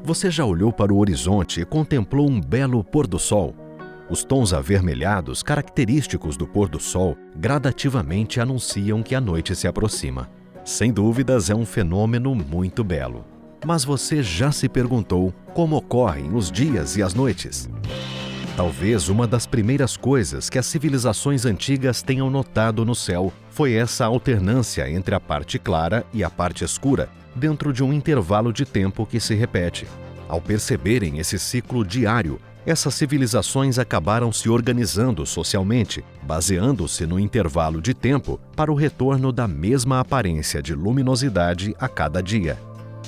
Você já olhou para o horizonte e contemplou um belo pôr-do-sol? Os tons avermelhados, característicos do pôr-do-sol, gradativamente anunciam que a noite se aproxima. Sem dúvidas, é um fenômeno muito belo. Mas você já se perguntou como ocorrem os dias e as noites? Talvez uma das primeiras coisas que as civilizações antigas tenham notado no céu foi essa alternância entre a parte clara e a parte escura, dentro de um intervalo de tempo que se repete. Ao perceberem esse ciclo diário, essas civilizações acabaram se organizando socialmente, baseando-se no intervalo de tempo para o retorno da mesma aparência de luminosidade a cada dia.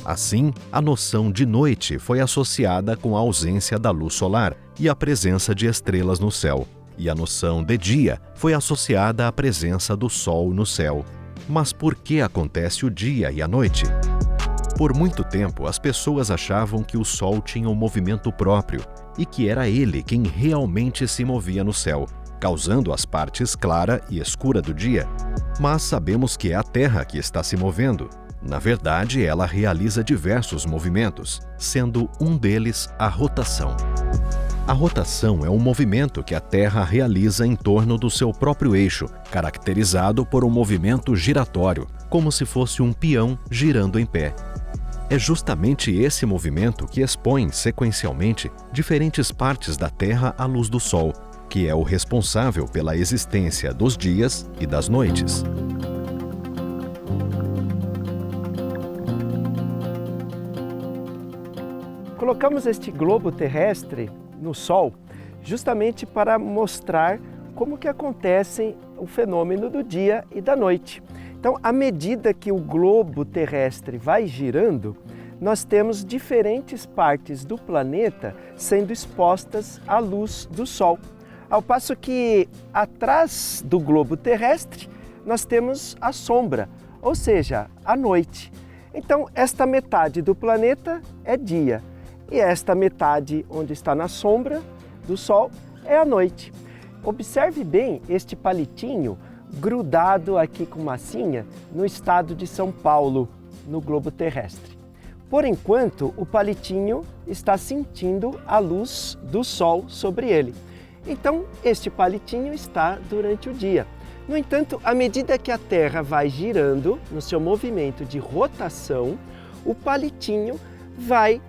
Assim, a noção de noite foi associada com a ausência da luz solar e a presença de estrelas no céu, e a noção de dia foi associada à presença do sol no céu. Mas por que acontece o dia e a noite? Por muito tempo, as pessoas achavam que o sol tinha um movimento próprio e que era ele quem realmente se movia no céu, causando as partes clara e escura do dia. Mas sabemos que é a Terra que está se movendo. Na verdade, ela realiza diversos movimentos, sendo um deles a rotação. A rotação é um movimento que a Terra realiza em torno do seu próprio eixo, caracterizado por um movimento giratório, como se fosse um peão girando em pé. É justamente esse movimento que expõe, sequencialmente, diferentes partes da Terra à luz do Sol, que é o responsável pela existência dos dias e das noites. Colocamos este globo terrestre no Sol justamente para mostrar como que acontece o fenômeno do dia e da noite. Então, à medida que o globo terrestre vai girando, nós temos diferentes partes do planeta sendo expostas à luz do Sol. Ao passo que atrás do globo terrestre nós temos a sombra, ou seja, a noite. Então, esta metade do planeta é dia. E esta metade, onde está na sombra do Sol, é a noite. Observe bem este palitinho grudado aqui com massinha no estado de São Paulo, no globo terrestre. Por enquanto, o palitinho está sentindo a luz do Sol sobre ele. Então, este palitinho está durante o dia. No entanto, à medida que a Terra vai girando no seu movimento de rotação, o palitinho vai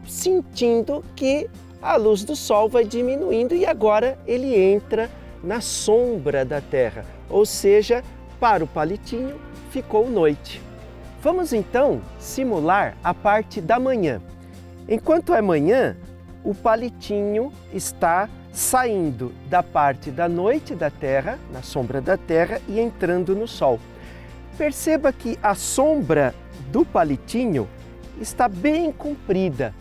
sentindo que a luz do Sol vai diminuindo e agora ele entra na sombra da Terra, ou seja, para o palitinho ficou noite. Vamos então simular a parte da manhã. Enquanto é manhã, o palitinho está saindo da parte da noite da Terra, na sombra da Terra, e entrando no Sol. Perceba que a sombra do palitinho está bem comprida,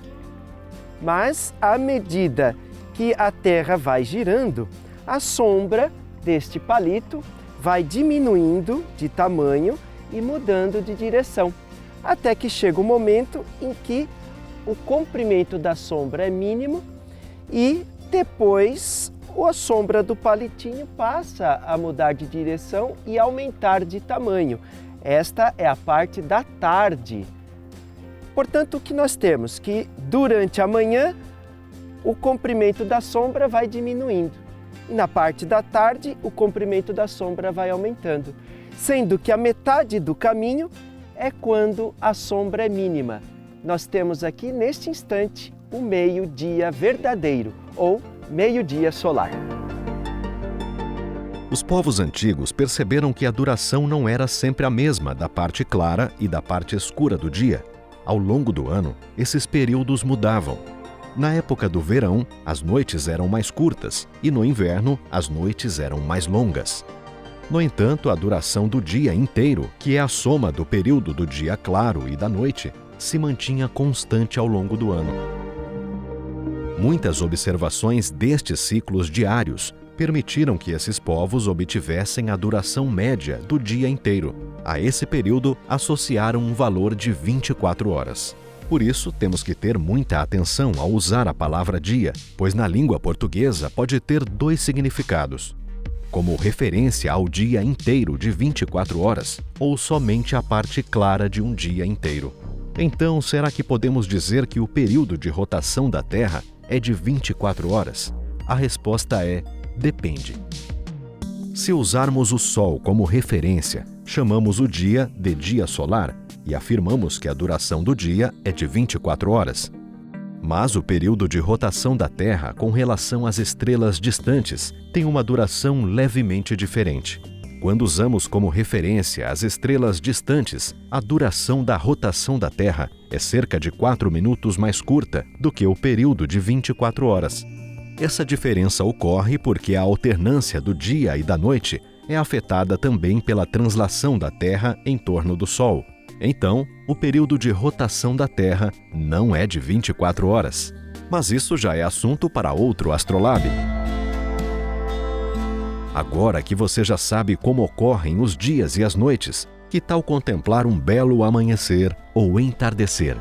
mas à medida que a Terra vai girando, a sombra deste palito vai diminuindo de tamanho e mudando de direção, até que chega o momento em que o comprimento da sombra é mínimo e depois a sombra do palitinho passa a mudar de direção e aumentar de tamanho. Esta é a parte da tarde. Portanto, o que nós temos? Que durante a manhã o comprimento da sombra vai diminuindo e na parte da tarde o comprimento da sombra vai aumentando, sendo que a metade do caminho é quando a sombra é mínima. Nós temos aqui neste instante o meio-dia verdadeiro ou meio-dia solar. Os povos antigos perceberam que a duração não era sempre a mesma da parte clara e da parte escura do dia. Ao longo do ano, esses períodos mudavam. Na época do verão, as noites eram mais curtas e no inverno, as noites eram mais longas. No entanto, a duração do dia inteiro, que é a soma do período do dia claro e da noite, se mantinha constante ao longo do ano. Muitas observações destes ciclos diários permitiram que esses povos obtivessem a duração média do dia inteiro. A esse período, associaram um valor de 24 horas. Por isso, temos que ter muita atenção ao usar a palavra dia, pois na língua portuguesa pode ter dois significados: como referência ao dia inteiro de 24 horas ou somente a parte clara de um dia inteiro. Então, será que podemos dizer que o período de rotação da Terra é de 24 horas? A resposta é: depende. Se usarmos o Sol como referência, chamamos o dia de dia solar e afirmamos que a duração do dia é de 24 horas. Mas o período de rotação da Terra com relação às estrelas distantes tem uma duração levemente diferente. Quando usamos como referência as estrelas distantes, a duração da rotação da Terra é cerca de 4 minutos mais curta do que o período de 24 horas. Essa diferença ocorre porque a alternância do dia e da noite é afetada também pela translação da Terra em torno do Sol. Então, o período de rotação da Terra não é de 24 horas. Mas isso já é assunto para outro Astrolab. Agora que você já sabe como ocorrem os dias e as noites, que tal contemplar um belo amanhecer ou entardecer?